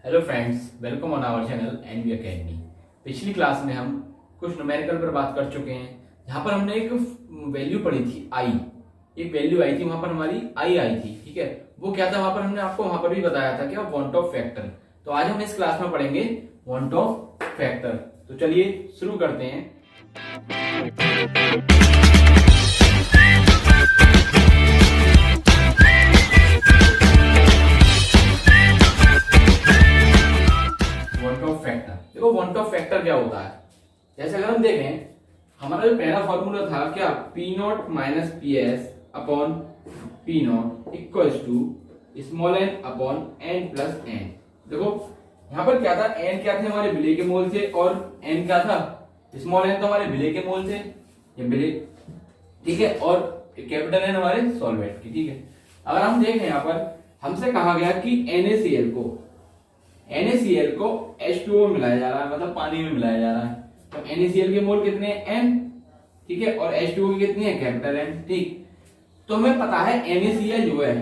Hello friends, welcome on our channel NV academy. पिछली class में हम कुछ न्यूमेरिकल पर बात कर चुके हैं, जहां पर हमने एक वैल्यू पढ़ी थी आई। एक वैल्यू आई थी, वहां पर हमारी आई आई थी। ठीक है, वो क्या था वहां पर हमने आपको वहां पर भी बताया था क्या, वांट ऑफ फैक्टर। तो आज हम इस क्लास में पढ़ेंगे वांट ऑफ फैक्टर। तो चलिए शुरू करते हैं। वांट ऑफ फैक्टर, देखो वांट ऑफ फैक्टर क्या होता है। जैसे अगर हम देखें, हमारा जो पहला फॉर्मूला था क्या, P not minus P S upon P not equal to small n upon N plus n. देखो यहाँ पर क्या था, एन क्या थे हमारे विलेय के मोल थे, और एन क्या था, स्मॉल एन तो हमारे विलेय के मोल थे, ये विलेय, ठीक है, और कैपिटल एन हमारे सॉल्वेंट की। ठीक है, अगर हम देखें यहाँ पर हमसे कहा गया कि NaCl को H2O में मिलाया जा रहा है, मतलब पानी में मिलाया जा रहा है। तो NaCl के मोल कितने हैं, N, ठीक है, और H2O के कितने हैं, कैपिटल N। ठीक, तो हमें पता है NaCl जो है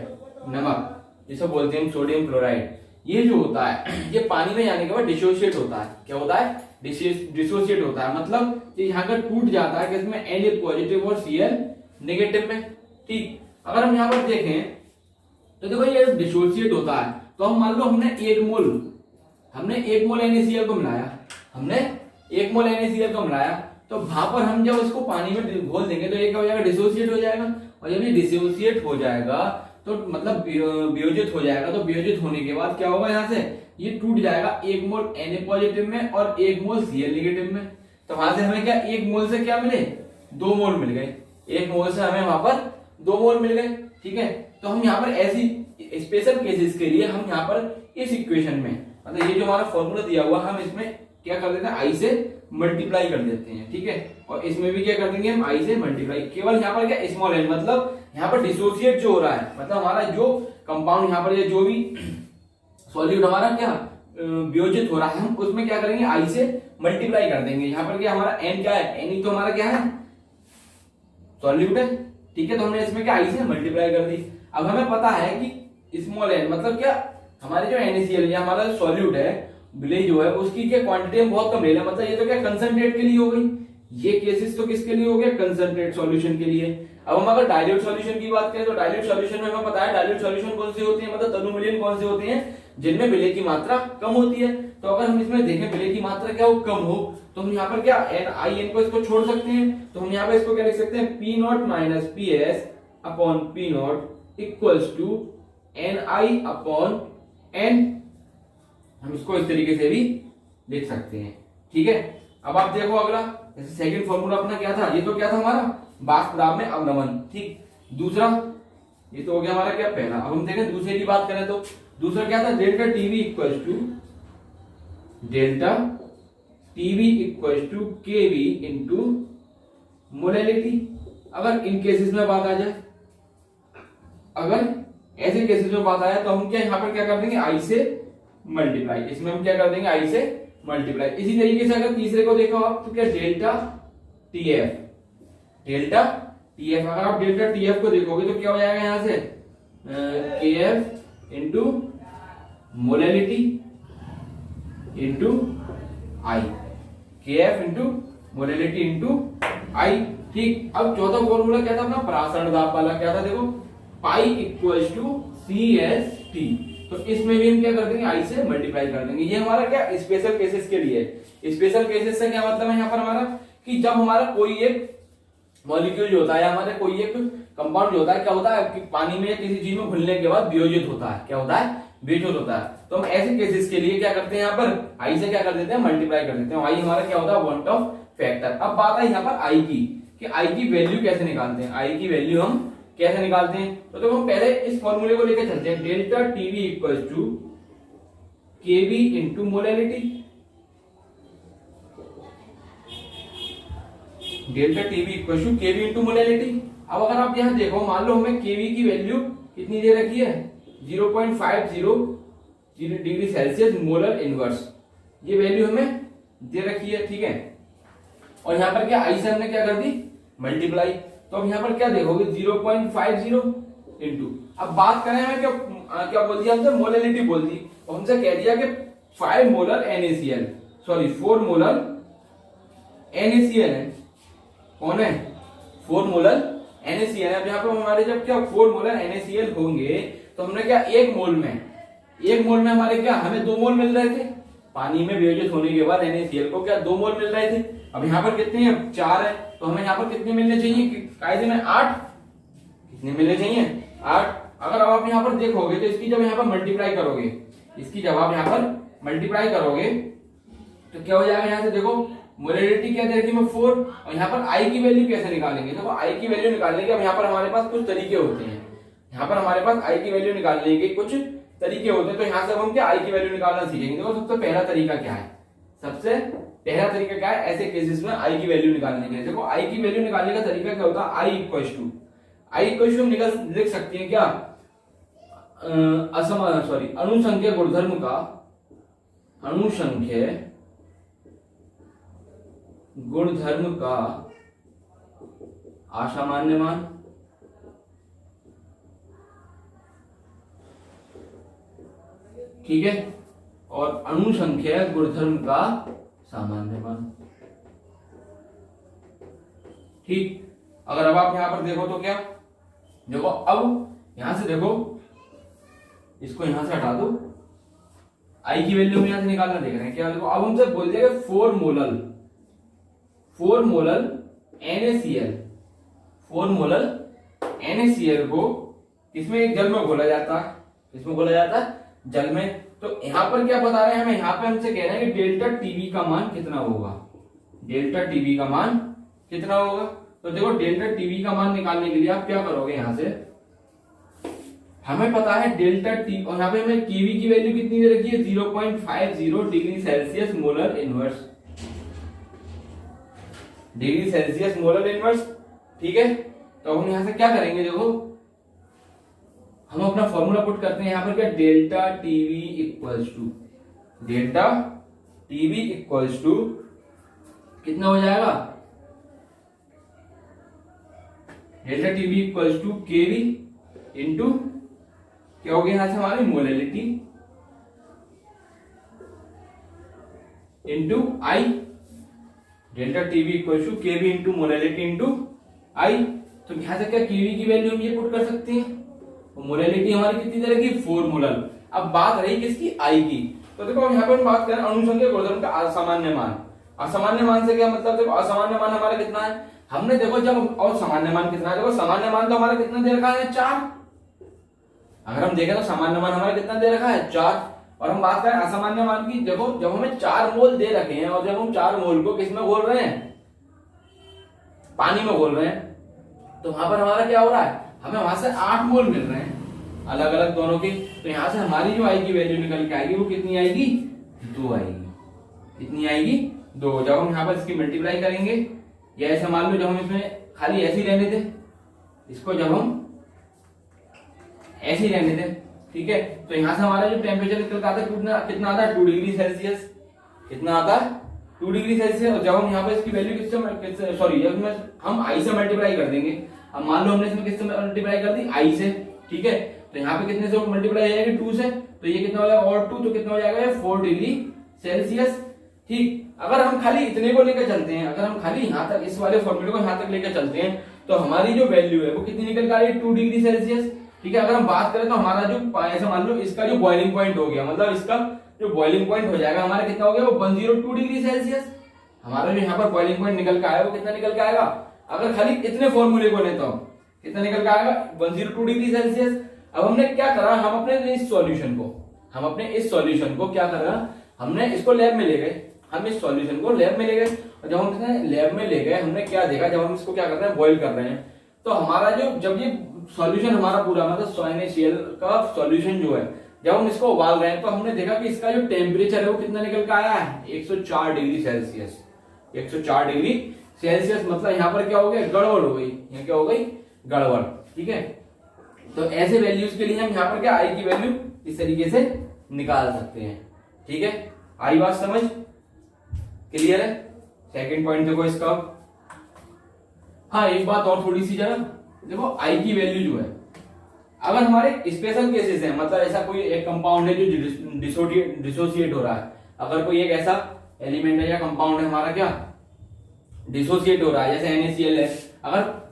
नमक, जिसे बोलते हैं सोडियम क्लोराइड, ये जो होता है ये पानी में जाने के बाद डिसोसिएट होता है। क्या होता है, डिसोसिएट होता है, मतलब ये यहाँ का टूट जाता है किसमें, Na पॉजिटिव और Cl नेगेटिव में। ठीक, अगर हम यहाँ पर देखें तो देखो ये डिसोसिएट होता है, तो हम मान लो हमने एक मोल NaCl को मिलाया, तो वहां पर हम जब उसको पानी में घोल देंगे तो ये क्या हो जाएगा, डिसोसिएट हो जाएगा। और जब ये डिसोसिएट हो जाएगा तो मतलब वियोजित हो जाएगा, तो वियोजित होने के बाद क्या होगा, यहाँ से ये टूट जाएगा, एक मोल Na पॉजिटिव में और एक मोल Cl नेगेटिव में। तो वहां से हमें क्या, एक मोल से क्या मिले, 2 मोल मिल गए। एक मोल से हमें वहां पर 2 मोल मिल गए। ठीक है, तो हम यहाँ पर ऐसी स्पेशल केसेस के लिए हम यहाँ पर इस इक्वेशन में, मतलब ये जो हमारा फॉर्मूला दिया हुआ, हम इसमें क्या कर देते हैं, आई से मल्टीप्लाई कर देते हैं। ठीक है, और इसमें भी क्या कर देंगे हम, आई से मल्टीप्लाई। केवल यहाँ पर क्या, स्मॉल एन, मतलब यहाँ पर डिसोसिएट जो हो रहा है, मतलब हमारा जो कंपाउंड यहाँ पर जो भी सॉल्यूट हमारा क्या वियोजित हो रहा है, हम उसमें क्या करेंगे, आई से मल्टीप्लाई कर देंगे। यहाँ पर क्या हमारा एन क्या है, एन ही तो हमारा क्या है, सॉल्यूट है। ठीक है, तो हमने इसमें क्या आई से मल्टीप्लाई कर दी। अब हमें पता है कि स्मॉल एन मतलब क्या, हमारे जो NaCl या हमारा सॉल्यूट है, विलेय जो है, उसकी क्या क्वांटिटी हम बहुत कम ले लें, मतलब ये तो क्या कंसंट्रेट के लिए हो गई। ये केसेस तो किसके लिए हो गया, कंसंट्रेट सॉल्यूशन के लिए। अब हम अगर डाइल्यूट सॉल्यूशन की बात करें तो डाइल्यूट सॉल्यूशन में हमें पता है डाइल्यूट सॉल्यूशन कौन सी होती है, मतलब तनुमूल्यन कौन सी होती है, जिनमें विलेय की मात्रा कम होती है। तो अगर हम इसमें देखें विलेय की मात्रा क्या हो, कम हो, तो हम यहाँ पर क्या NiN को इसको छोड़ सकते हैं। तो हम यहाँ पर इसको क्या लिख सकते हैं, P not minus P S upon P not equals to Ni upon N। हम इसको इस तरीके से भी लिख सकते हैं। ठीक है, अब आप देखो अगला, जैसे सेकंड फॉर्मूला अपना क्या था, ये तो क्या था हमारा वाष्प दाब में अवनमन। ठीक, दूसरा ये तो हो गया हमारा क्या, पहला। अब हम देखें दूसरे की बात करें तो दूसरा क्या था, delta Tb equal to Kb into molality. अगर इन केसेस में बात आ जाए, अगर ऐसे केसेस में बात आया तो हम क्या यहाँ पर क्या कर देंगे, आई से मल्टीप्लाई। इसमें हम क्या कर देंगे, आई से मल्टीप्लाई। इसी तरीके से अगर तीसरे को देखो आप, तो क्या डेल्टा टीएफ, अगर आप डेल्टा टीएफ को देखोगे तो क्या हो जाएगा, यहाँ से केएफ इंटू मोलैलिटी इंटू आई, केएफ इंटू मोलैलिटी इंटू आई। ठीक, अब चौथा फॉर्मूला क्या था अपना, परासरण दाब वाला क्या था, देखो पाई इक्वल्स टू CST। तो इसमें भी हम क्या कर देंगे, आई से मल्टीप्लाई कर देंगे। ये हमारा क्या स्पेशल केसेस के लिए है। स्पेशल केसेस से क्या मतलब है यहाँ पर हमारा, कि जब हमारा कोई एक मॉलिक्यूल जो होता है, हमारे कोई एक कंपाउंड जो होता है, क्या होता है कि पानी में किसी चीज में घुलने के बाद वियोजित होता है। क्या होता है, वियोजित होता है। तो हम ऐसे केसेस के लिए क्या करते हैं, यहाँ पर आई से क्या कर देते हैं, मल्टीप्लाई कर देते हैं। आई हमारा क्या होता है, वांट ऑफ फैक्टर। अब बात है यहाँ पर आई की, कि आई की वैल्यू कैसे निकालते हैं, आई की वैल्यू हम कैसे निकालते हैं। तो हम पहले इस फॉर्मूले को लेकर चलते हैं, delta Tb equals to Kb into molality. Delta Tb equals to Kb into molality. अब अगर आप यहां देखो, मान लो हमें केवी की वैल्यू कितनी दे रखी है, 0.50 डिग्री सेल्सियस मोलर इनवर्स, ये वैल्यू हमें दे रखी है। ठीक है, और यहाँ पर क्या आई से हमने क्या कर दी, मल्टीप्लाई। तो अब यहाँ पर क्या देखोगे, 0.50 इंटू, अब बात करें हमें क्या बोल दिया हमसे, मोलैलिटी बोल दी। और हमसे कह दिया कि 5 molar NaCl, sorry 4 molar NaCl है। कौन है? 4 मोलर NaCl है। अब यहाँ पर हमारे जब क्या 4 मोलर NaCl होंगे तो हमने क्या एक मोल में हमारे क्या हमें 2 मोल मिल रहे थे। पानी में वियोजित होने के बाद NaCl को क्या 2 मोल मिल रहे थे। अब यहाँ पर कितने हैं? 4 है। तो हमें यहाँ पर कितने मिलने चाहिए? कायदे में 8। कितने मिलने चाहिए? 8। अगर अब आप यहाँ पर देखोगे तो इसकी जब यहाँ पर मल्टीप्लाई करोगे, इसकी जब आप यहाँ पर मल्टीप्लाई करोगे तो क्या हो जाएगा? यहाँ से देखो मोलैरिटी क्या दे रखी है 4, और यहाँ पर आई की वैल्यू कैसे निकालेंगे? देखो आई की वैल्यू निकालने के अब यहाँ पर हमारे पास कुछ तरीके होते हैं। यहाँ पर हमारे पास आई की वैल्यू निकालने के कुछ तरीके होते हैं। तो यहाँ से हम क्या आई की वैल्यू निकालना सीखेंगे। देखो सबसे पहला तरीका क्या है? सबसे पहला तरीका क्या है ऐसे केसेस में आई की वैल्यू निकालने के लिए? देखो आई की वैल्यू निकालने का तरीका क्या होता है? आई इक्वल टू हम लिख सकते हैं क्या? अणुसंख्य गुणधर्म का असामान्य मान, ठीक है, और अणुसंख्या गुणधर्म का सामान्य मान। ठीक। अगर अब आप यहां पर देखो तो क्या देखो, अब यहां से देखो, इसको यहां से हटा दो, आई की वैल्यू हम यहां से निकालना देख रहे हैं क्या? देखो अब हमसे बोल दिया 4 मोलर NaCl, 4 मोलर NaCl को इसमें जल में घोला जाता है। इसमें घोला जाता है जल में। तो यहां पर क्या बता रहे हैं हमें? यहां पे हमसे कह रहे हैं कि डेल्टा टीवी का मान कितना होगा? डेल्टा टीवी का मान कितना होगा? तो देखो डेल्टा टीवी का मान निकालने के लिए आप क्या करोगे? यहां से हमें पता है डेल्टा टी, और यहाँ पे हमें केवी की वैल्यू कितनी दे रखी है? 0.50 degree Celsius molar inverse, degree Celsius molar inverse. ठीक है। तो हम यहां से क्या करेंगे? देखो हम अपना फॉर्मूला पुट करते हैं यहां पर क्या? डेल्टा टीवी इक्वल्स टू कितना हो जाएगा? Delta Tb equals to Kb into क्या हो गया यहां से हमारी molarity into i. Delta Tb equals to Kb into molarity into i. तो यहां से क्या केवी की वैल्यू हम ये पुट कर सकते हैं, मोलैरिटी हमारी कितनी दे रखी? 4 मोलर। अब बात रही किसकी? आई की। तो देखो हम यहाँ पर बात करें अणुसंख्या गुणधर्म का असामान्य मान। असामान्य मान से क्या मतलब? देखो असामान्य मान हमारा कितना है? हमने देखो जब, और सामान्य मान कितना है? देखो सामान्य मान तो हमारा कितना दे रखा है? 4। अगर हम देखें तो सामान्य मान हमारा कितना दे रखा है? 4। और हम बात करें असामान्य मान की, देखो जब हमें 4 मोल दे रखे हैं और जब हम 4 मोल को किस में घोल रहे हैं? पानी में घोल रहे हैं, तो वहां पर हमारा क्या हो रहा है? हमें वहां से 8 मोल मिल रहे हैं अलग अलग दोनों की। तो यहां से हमारी जो आई की वैल्यू निकल के आएगी वो कितनी आएगी? 2 आएगी। कितनी आएगी? 2। जब हम यहाँ पर इसकी मल्टीप्लाई करेंगे, या ऐसा मान लो जब हम इसमें खाली ऐसे ही रहने थे, इसको जब हम ऐसे ही रहने थे, ठीक है, तो यहां से हमारा जो टेम्परेचर निकल आता है कितना आता है? 2 डिग्री सेल्सियस। कितना आता है? 2 डिग्री सेल्सियस। और जब हम यहाँ पे इसकी वैल्यू किससे, सॉरी, जब हम आई से मल्टीप्लाई कर देंगे, अब मान लो हमने इसमें किससे मल्टीप्लाई कर दी? आई से, ठीक है, तो यहाँ पे कितने से मल्टीप्लाई हो जाएगी? 2 से। तो ये कितना हो जाएगा? और 2 तो कितना हो जाएगा? 4 डिग्री सेल्सियस। ठीक। अगर हम खाली इतने को लेकर चलते हैं, अगर हम खाली यहाँ तक इस वाले फॉर्मूले को यहाँ तक लेकर चलते हैं, तो हमारी जो वैल्यू है वो कितनी निकल कर आ रही है? 2 डिग्री सेल्सियस। ठीक है। अगर हम बात करें तो हमारा जो ऐसा मान लो इसका जो बॉइलिंग पॉइंट हो गया, मतलब इसका जो बॉइलिंग पॉइंट हो जाएगा हमारा कितना हो गया? वो 102 डिग्री सेल्सियस। हमारा जो यहाँ पर बॉइलिंग पॉइंट निकल के आया वो कितना निकल के आएगा? अगर खाली इतने फॉर्मूले को लेता हूं कितना निकल के आएगा? 102 डिग्री सेल्सियस। अब हमने क्या करा? हम अपने इस सॉल्यूशन को क्या करा? हमने इसको लैब में ले गए। हम इस सॉल्यूशन को लैब में ले गए, और जब हम लैब में ले गए हमने क्या देखा? जब हम इसको क्या कर रहे हैं? बॉइल कर रहे हैं, तो हमारा जो जब ये सॉल्यूशन हमारा पूरा मतलब NaCl का सॉल्यूशन जो है, जब हम इसको उबाल रहे हैं तो हमने देखा कि इसका जो टेम्परेचर है वो कितना निकल के आया है? 104 डिग्री सेल्सियस। 104 degree Celsius. मतलब यहाँ पर क्या हो गया? गड़बड़ हो गई। यहाँ क्या हो गई? गड़बड़। ठीक है। तो ऐसे वैल्यूज के लिए हम यहाँ पर क्या आई की वैल्यू इस तरीके से निकाल सकते हैं। ठीक है। आई बात समझ क्लियर है? सेकंड पॉइंट देखो इसका। हाँ, एक बात और थोड़ी सी जरा देखो, आई की वैल्यू जो है, अगर हमारे स्पेशल केसेस हैं, मतलब ऐसा कोई एक कंपाउंड है जो डिसोसिएट हो रहा है, अगर कोई एक ऐसा एलिमेंट है या कंपाउंड है हमारा क्या डिसोसिएट हो रहा है, जैसे NaCl है, अगर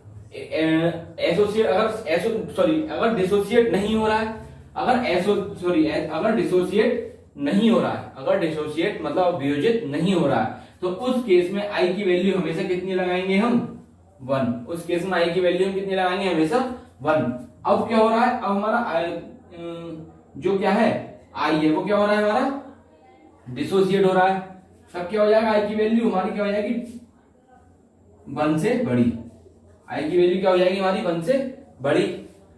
एसोसिएट अगर डिसोसिएट नहीं हो रहा है, अगर डिसोसिएट नहीं हो रहा है, अगर डिसोसिएट मतलब वियोजित नहीं हो रहा है, तो उस केस में आई की वैल्यू हमेशा कितनी लगाएंगे हम 1। उस केस में आई की वैल्यू हम कितनी लगाएंगे हमेशा 1। अब क्या हो रहा है, अब हमारा जो क्या है आई है वो क्या हो रहा है हमारा डिसोसिएट हो रहा है, तब क्या हो जाएगा आई की वैल्यू हमारी क्या हो जाएगी 1 से बड़ी। आई की वैल्यू क्या हो जाएगी हमारी 1 से बड़ी,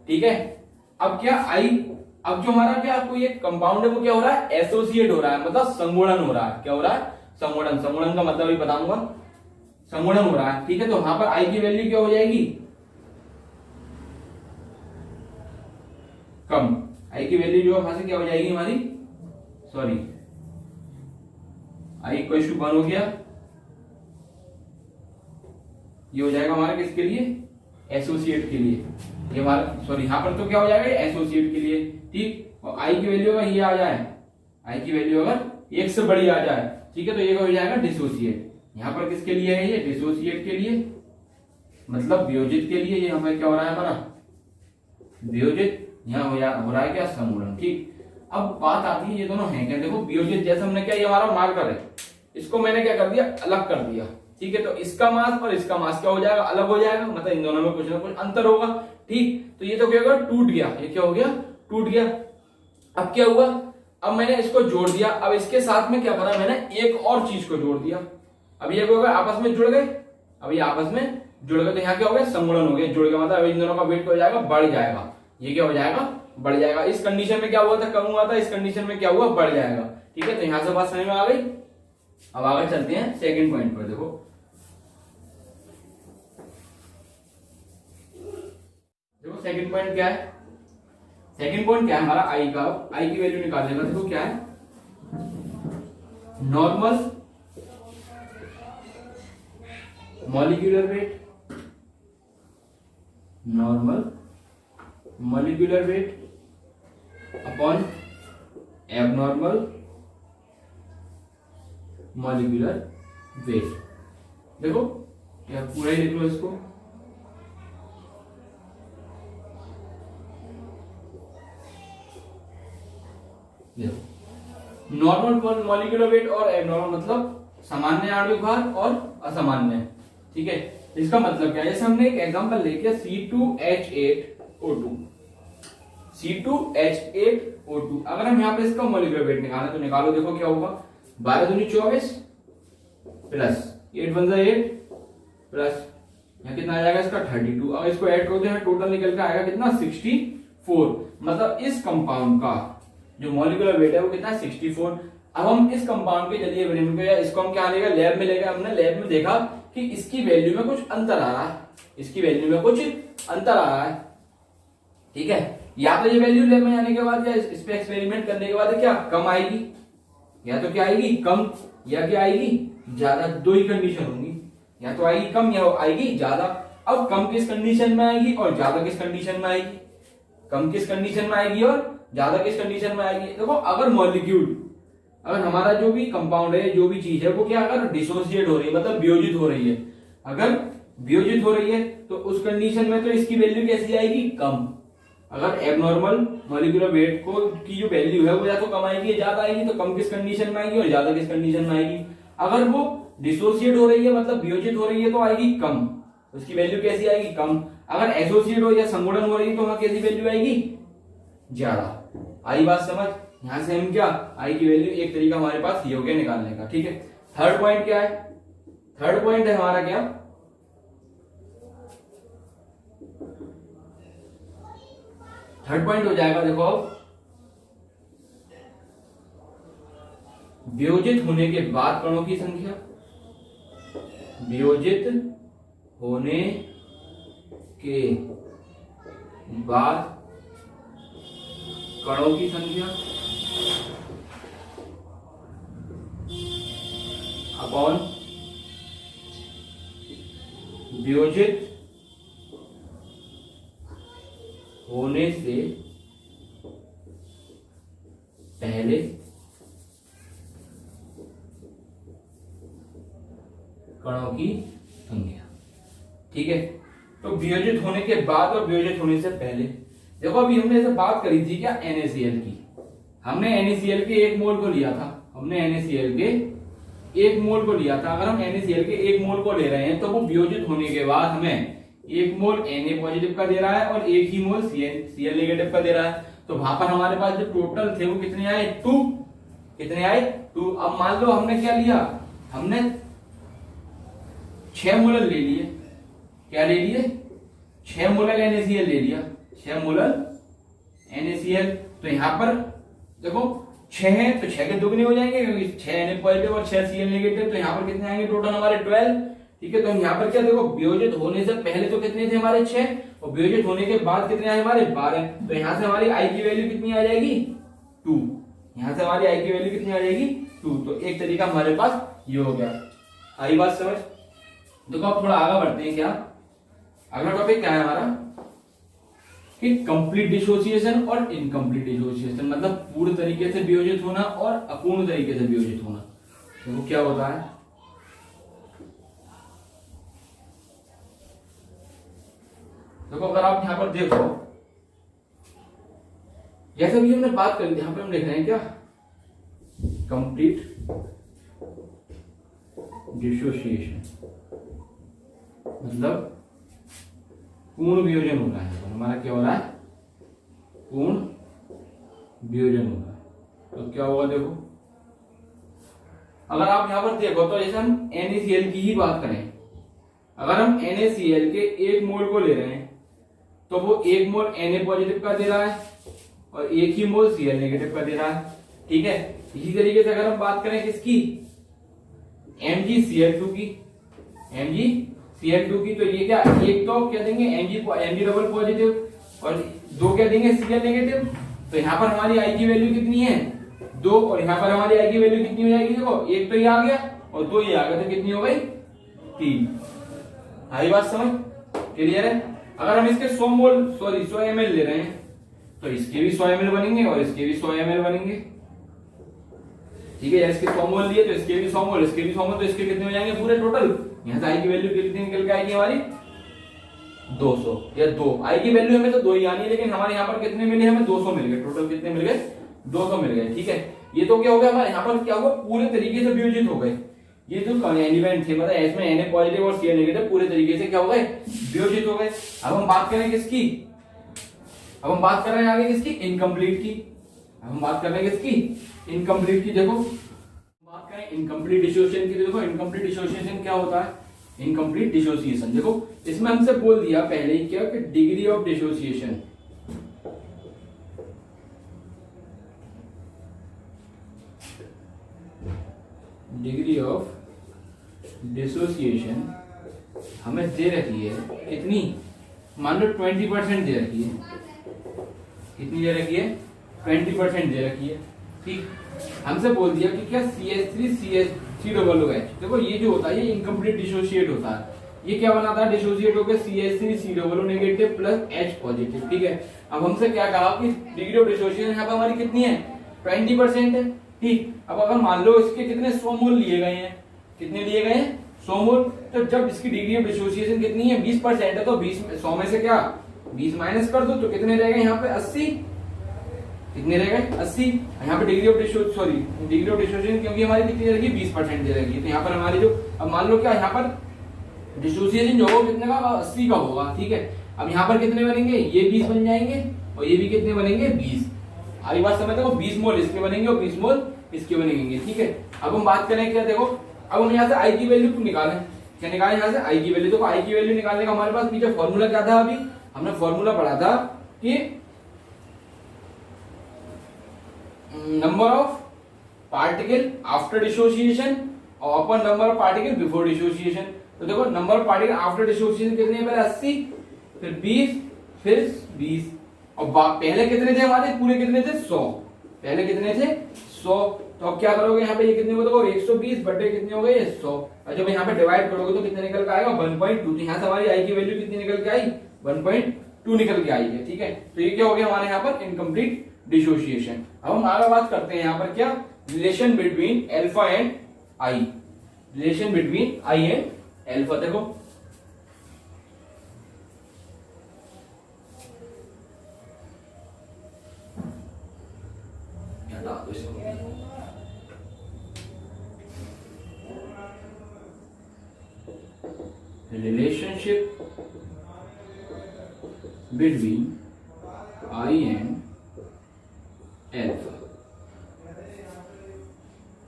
ठीक है। अब क्या आई, अब जो हमारा क्या कोई एक कंपाउंड है वो क्या हो रहा है एसोसिएट हो रहा है, मतलब संगुणन हो रहा है। क्या हो रहा है संगुणन का मतलब भी बताऊंगा, संगुणन हो रहा है, ठीक है। तो वहां पर आई की वैल्यू क्या हो जाएगी कम, आई की वैल्यू जो वहां से क्या हो जाएगी हमारी आई इक्वल टू 1 हो गया, ये हो जाएगा हमारा किसके लिए एसोसिएट के लिए, ये हमारा यहाँ पर तो क्या हो जाएगा एसोसिएट के लिए, ठीक। और आई की वैल्यू अगर ये आ जाए, आई की वैल्यू अगर 1 से बड़ी आ जाए, ठीक है, तो ये हो जाएगा डिसोसिएट। यहाँ पर किसके लिए है ये डिसोसिएट के लिए, मतलब वियोजित के लिए। ये हमें क्या हो रहा है हमारा वियोजित, यहाँ हो रहा है क्या संगुणन, ठीक। अब बात आती है ये दोनों हैं क्या, देखो वियोजित जैसे हमने क्या, ये हमारा मार्कर है, इसको मैंने क्या कर दिया अलग कर दिया, ठीक है। तो इसका मास और इसका मास क्या हो जाएगा अलग हो जाएगा, मतलब इन दोनों में कुछ ना कुछ अंतर होगा, ठीक। तो ये तो क्या होगा टूट गया, ये क्या हो गया टूट गया। अब क्या हुआ, अब मैंने इसको जोड़ दिया, अब इसके साथ में क्या करा मैंने एक और चीज को जोड़ दिया, अब ये क्या आपस में जुड़ गए, अब ये आपस में जुड़ गए, तो यहाँ क्या हो गया संगुणन हो गया, जुड़ गया मतलब इन दोनों का वेट क्या हो जाएगा बढ़ जाएगा, ये क्या हो जाएगा बढ़ जाएगा। इस कंडीशन में क्या हुआ था कम हुआ था, इस कंडीशन में क्या हुआ बढ़ जाएगा, ठीक है। तो यहां से बात समझ में आ गई। अब आगे चलते हैं सेकंड पॉइंट पर। देखो सेकंड पॉइंट क्या है, सेकंड पॉइंट क्या है हमारा आई का, आई की वैल्यू निकालने का। देखो क्या है normal molecular weight, normal molecular weight upon abnormal molecular weight. देखो क्या पूरा ही लिख लो इसको, नॉर्मल मॉलिक्यूलर वेट और एबनॉर्मल मतलब सामान्य आणविक भार और असामान्य, ठीक है। इसका मतलब क्या है, जैसे हमने एक एग्जांपल लेके C2H8O2, C2H8O2, अगर हम यहाँ पे इसका मॉलिक्यूलर वेट निकालें तो निकालो, देखो क्या होगा 12 दूनी 24 प्लस 8 बन जाए 8 प्लस यहाँ कितना आ जाएगा इसका 32, अगर इसको ऐड करो तो यहाँ टोटल निकल के आएगा कितना 64, मतलब इस कंपाउंड का जो मॉलिक्यूलर वेट है वो कितना 64। अब हम इस कंपाउंड के चलिए इसको हम क्या लेगा लैब में लेगा, हमने लैब में देखा कि इसकी वैल्यू में कुछ अंतर आ रहा है, इसकी वैल्यू में कुछ अंतर आ रहा है, ठीक है। या तो ये वैल्यू लैब में जाने के बाद या इस पे एक्सपेरिमेंट करने के बाद क्या कम आएगी, या तो क्या आएगी कम या क्या आएगी ज्यादा, दो ही कंडीशन होंगी, या तो आएगी कम या आएगी ज्यादा। अब कम किस कंडीशन में आएगी और ज्यादा किस कंडीशन में आएगी, कम किस कंडीशन में आएगी और ज्यादा किस कंडीशन में आएगी। देखो अगर मॉलिक्यूल, अगर हमारा जो भी कंपाउंड है जो भी चीज है वो क्या अगर डिसोसिएट हो रही है मतलब वियोजित हो रही है, अगर वियोजित हो रही है तो उस कंडीशन में तो इसकी वैल्यू कैसी आएगी कम। अगर एबनॉर्मल मॉलिक्यूलर वेट को की जो वैल्यू है वो या तो कम आएगी या ज्यादा आएगी, तो कम किस कंडीशन में आएगी और ज्यादा किस कंडीशन में आएगी। अगर वो डिसोसिएट हो रही है मतलब वियोजित हो रही है तो आएगी कम, उसकी वैल्यू कैसी आएगी कम। अगर एसोसिएट हो या संगुणन हो रही है तो वहां कैसी वैल्यू आएगी ज्यादा। आई बात समझ, यहां से हम क्या आई की वैल्यू एक तरीका हमारे पास ये हो गया निकालने का, ठीक है। थर्ड पॉइंट क्या है, थर्ड पॉइंट है हमारा क्या, थर्ड पॉइंट हो जाएगा देखो अब वियोजित होने के बाद कणों की संख्या, वियोजित होने के बाद कणों की संख्या अपॉन वियोजित होने से पहले कणों की संख्या। ठीक है, तो वियोजित होने के बाद और वियोजित होने से पहले, देखो अभी हमने ऐसे बात करी थी क्या NaCl की, हमने NaCl के 1 मोल को लिया था, हमने NaCl के 1 मोल को लिया था। अगर हम NaCl के 1 मोल को ले रहे हैं तो वो वियोजित होने के बाद हमें 1 मोल Na पॉजिटिव का दे रहा है और 1 ही मोल Cl नेगेटिव का दे रहा है। तो वहां पर हमारे पास जो टोटल थे वो कितने आए, 2। कितने आए, 2। अब मान लो हमने क्या लिया, हमने 6 मोलर ले लिए। क्या ले लिए, 6 मोलर NaCl ले लिया, 6 मोलर NaCl। तो यहां पर देखो 6 है तो 6 के दुगने हो जाएंगे क्योंकि 6 Na पॉजिटिव और 6 Cl नेगेटिव। तो यहाँ पर कितने आएंगे टोटल हमारे 12। ठीक है, तो यहाँ पर क्या देखो वियोजित होने से पहले तो कितने थे हमारे 6 और वियोजित होने के बाद कितने आए हमारे 12। तो यहाँ से हमारी आई की वैल्यू कितनी आ जाएगी, 2। यहाँ से हमारी आई की वैल्यू कितनी आ जाएगी, 2। तो एक तरीका हमारे पास ये हो गया। आई बात समझ। देखो अब थोड़ा आगे बढ़ते हैं। क्या अगला टॉपिक क्या है हमारा, कि कंप्लीट डिसोसिएशन और इनकम्प्लीट डिसोसिएशन, मतलब पूर्ण तरीके से वियोजित होना और अपूर्ण तरीके से वियोजित होना। देखो क्या होता है, देखो अगर आप यहां पर देखो, जैसे भी हमने बात करी थी, यहां पर हम देख रहे हैं क्या, कंप्लीट डिसोसिएशन मतलब पूर्ण वियोजन हो रहा है। हमारा क्या हो रहा है, पूर्ण वियोजन हो रहा है। तो क्या होगा देखो, अगर आप यहां पर देखो तो जैसे हम NaCl की ही बात करें, अगर हम NaCl के 1 मोल को ले रहे हैं तो वो 1 मोल Na पॉजिटिव का दे रहा है और 1 ही मोल Cl नेगेटिव का दे रहा है। ठीक है, इसी तरीके से अगर हम बात करें किसकी, MgCl2 की, MgCl2 की, तो ये क्या, एक तो क्या देंगे Mg डबल पॉजिटिव और 2 क्या देंगे Cl नेगेटिव। तो यहाँ पर हमारी आई की वैल्यू कितनी है, 2, और यहाँ पर हमारी आई की वैल्यू कितनी हो जाएगी, देखो एक तो ये आ गया और 2 ये आ गया, तो कितनी हो गई, 3। आई बात समझ, क्लियर है। अगर हम इसके 100 ml ले रहे हैं तो इसके भी 100 ml बनेंगे और इसके भी 100 ml बनेंगे। ठीक है, इसके 100 मोल लिए तो इसके भी 100 मोल, इसके भी 100 मोल, तो इसके कितने हो जाएंगे पूरे टोटल। यहाँ से आई की वैल्यू कितनी निकल के आएगी हमारी, 200 या 2। आई की वैल्यू हमें तो 2 ही आनी है, लेकिन हमारे यहाँ पर कितने मिले, हमें 200 मिल गए। टोटल कितने मिल गए, 200 मिल गए। ठीक है, ये तो क्या हो गया हमारे यहाँ पर, क्या हुआ, पूरे तरीके से वियोजित हो गए। ये जो एलिमेंट थे, मतलब इसमें Na पॉजिटिव और Cl नेगेटिव पूरे तरीके से क्या हो गए, वियोजित हो गए। अब हम बात करें किसकी, अब हम बात कर रहे हैं आगे किसकी, इनकम्प्लीट की। अब हम बात कर रहे हैं किसकी, इनकम्प्लीट की। देखो बात करें इनकम्प्लीट डिसोसिएशन की, देखो इनकम्प्लीट डिसोसिएशन क्या होता है, इनकम्प्लीट डिसोसिएशन देखो इसमें हमसे बोल दिया पहले ही क्या, कि degree of dissociation, degree of dissociation हमें दे रखी है कितनी, मान लो 20% दे रखी है। कितनी दे रखी है, 20% दे रखी है। ठीक, हमसे बोल दिया कि क्या CH3CH3OH, देखो ये जो होता है ये इनकम्प्लीट डिसोसिएट होता है। ये क्या बनाता है, डिसोसिएट होकर CH3COO negative plus H positive. ठीक है, अब हमसे क्या कहा कि डिग्री ऑफ डिसोसिएशन यहाँ पर हमारी कितनी है, 20% है। ठीक, अब अगर मान लो इसके कितने 100 मोल लिए गए हैं, कितने लिए गए हैं, 100 मोल, तो जब इसकी डिग्री ऑफ डिसोसिएशन कितनी है, 20% है, तो 100 में से क्या 20 माइनस कर दो तो कितने रह गए यहाँ पे 80। कितने रह गए 80। यहाँ पे डिग्री ऑफ डिसोसिएशन क्योंकि हमारी कितनी रहेगी 20% दे रहेगी, तो यहाँ पर हमारी जो, अब मान लो क्या यहाँ पर डिसोसिएशन जो होगा कितने का, 80 का होगा। ठीक है, अब यहाँ पर कितने बनेंगे, ये 20 बन जाएंगे और ये भी कितने बनेंगे 20। आई बात समझ, देखो 20 मोल इसके बनेंगे और 20 मोल इसके बनेंगे। ठीक है, अब हम बात करें क्या, देखो अब हम यहाँ से आई की वैल्यू निकालें, क्या निकालें यहाँ से आई की वैल्यू। देखो आई की वैल्यू निकालने का हमारे पास पीछे फॉर्मूला क्या था, अभी हमने फॉर्मूला पढ़ा था कि number of particle after dissociation और अपन number of particle before dissociation. तो देखो number of particle after dissociation कितने, पहले 80, फिर 20, फिर 20, और पहले कितने थे हमारे, पूरे कितने थे 100, पहले कितने थे 100। तो अब क्या करोगे यहाँ पे, ये कितने हो, देखो 120 बटे कितने हो गए 100, और जब यहाँ पे डिवाइड करोगे तो कितने निकल के आएगा 1.2। तो यहाँ से हमारी आई की वैल्यू कितनी निकल के आई, 1.2 निकल के आई है। ठीक है, तो ये क्या हो गया हमारे यहाँ पर इनकम्प्लीट डिसोसिएशन। अब हम आगे बात करते हैं यहाँ पर क्या, relation between alpha and I, relation between I and alpha. देखो relationship between I and alpha।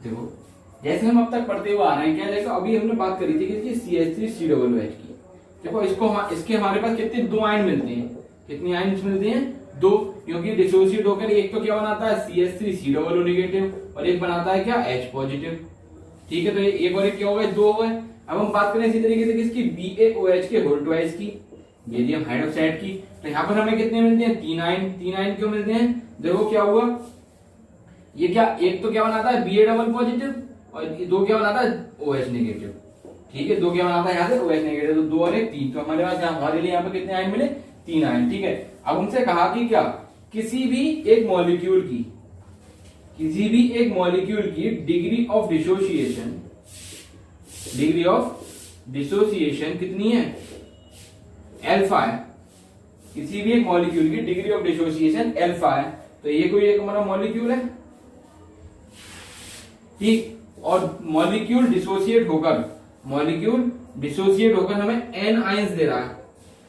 देखो जैसे हम अब तक पढ़ते हुए आ रहे हैं, क्या देखो अभी हमने बात करी थी कि CH3COOH की। देखो इसके हमारे पास कितने दो आयन मिलते हैं, कितनी आयन मिलते हैं, दो, क्योंकि डिसोसिएट होकर एक तो क्या बनाता है CH3COO नेगेटिव और एक बनाता है क्या H पॉजिटिव। ठीक है, तो एक और एक क्या हो गए, दो हो गए। अब हम बात करें इसी तरीके से किसकी, BaOH के होल ट्वाइस की, बेरियम हाइड्रोक्साइड की। तो यहाँ पर हमें कितने मिलते हैं, तीन आयन। तीन आयन क्यों मिलते हैं, देखो क्या हुआ, ये क्या एक तो क्या बनाता है Ba डबल पॉजिटिव और दो क्या बनाता है OH नेगेटिव। ठीक है, दो क्या बनाता है यहाँ से OH नेगेटिव, तो दो और एक तीन। तो हमारे पास हमारे लिए यहाँ पे कितने आयन मिले, तीन आयन। ठीक है, अब हमसे कहा कि क्या किसी भी एक मॉलिक्यूल की डिग्री ऑफ डिसोसिएशन कितनी है, अल्फा है। किसी भी एक मॉलिक्यूल की डिग्री ऑफ डिसोसिएशन अल्फा है। तो ये कोई एक हमारा मॉलिक्यूल है, ठीक, और मॉलिक्यूल डिसोसिएट होकर हमें एन आयंस दे रहा है।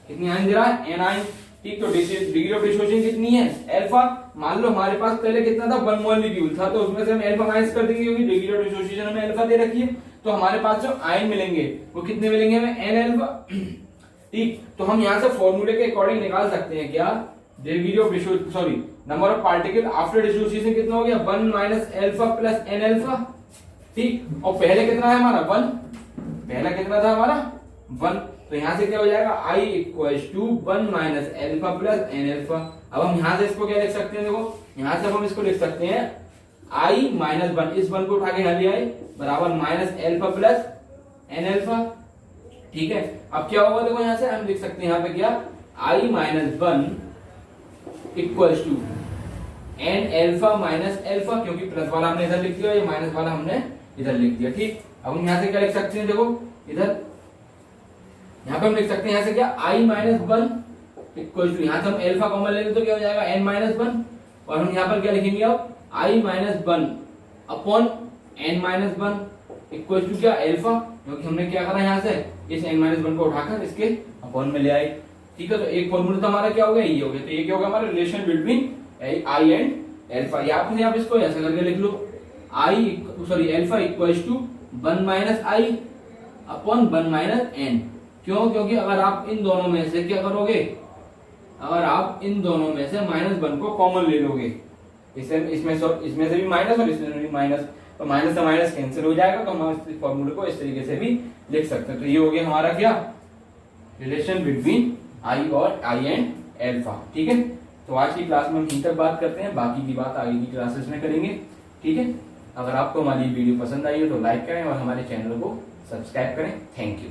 कितनी आयन दे रहा है, एन आयन। ठीक, तो डिग्री ऑफ डिसोसिएशन कितनी है, अल्फा। मान लो हमारे पास पहले कितना था, वन मॉलिक्यूल था, तो उसमें से हम अल्फा माइनस कर देंगे क्योंकि डिग्री ऑफ डिसोसिएशन हमें अल्फा दे रखी है। तो हमारे पास जो आयन मिलेंगे वो कितने मिलेंगे हमें, एन अल्फा। ठीक, तो हम यहां से फॉर्मूले के अकॉर्डिंग निकाल सकते हैं क्या, degree of number of particle after dissociation कितना हो गया, one minus alpha plus n alpha. ठीक, और पहले कितना है हमारा, वन, पहला कितना था हमारा, वन। तो यहां से क्या हो जाएगा, I equals to one minus alpha plus n alpha. अब हम यहां से इसको क्या लिख सकते हैं, देखो यहां से हम इसको लिख सकते हैं I माइनस वन, इस वन को उठा के यहां ले आए, बराबर minus alpha plus n alpha. ठीक है, अब क्या होगा, देखो यहां से हम लिख सकते हैं यहाँ पे क्या, I minus one equals to n alpha minus alpha, क्योंकि प्लस वाला हमने इधर लिख दिया, ये माइनस वाला हमने इधर लिख दिया। ठीक, अब हम यहां से क्या लिख सकते हैं, देखो इधर यहां पे हम लिख सकते हैं, यहां से क्या, I minus one equal to, यहां से हम अल्फा कॉमन ले लें तो क्या हो जाएगा, n माइनस वन, और हम यहां पर क्या लिखेंगे अब, I minus one upon n minus one equal to क्या, अल्फा, क्योंकि हमने क्या करा यहां से इस n माइनस वन को उठाकर इसके अपॉन में ले आए। ठीक है, तो एक फॉर्मूला तो हमारा क्या हो गया, ये हो गया। तो ये क्या होगा हमारा, relation between I and alpha. या आपने आप इसको ऐसा करके लिख लो, alpha equals to one minus I upon one minus n। क्यों, क्योंकि अगर आप इन दोनों में से क्या करोगे, अगर आप इन दोनों में से माइनस वन को कॉमन ले लोगे, इसमें से भी माइनस और इसमें भी माइनस, तो माइनस से माइनस कैंसिल हो जाएगा। तो हम इस फॉर्मूले को इस तरीके से भी लिख सकते हैं। तो ये हो गया हमारा क्या, रिलेशन बिटवीन आई और आई एंड अल्फा। ठीक है, तो आज की क्लास में हम यहीं तक बात करते हैं, बाकी की बात आगे की क्लासेस में करेंगे। ठीक है, अगर आपको हमारी वीडियो पसंद आई हो तो लाइक करें और हमारे चैनल को सब्सक्राइब करें। Thank you.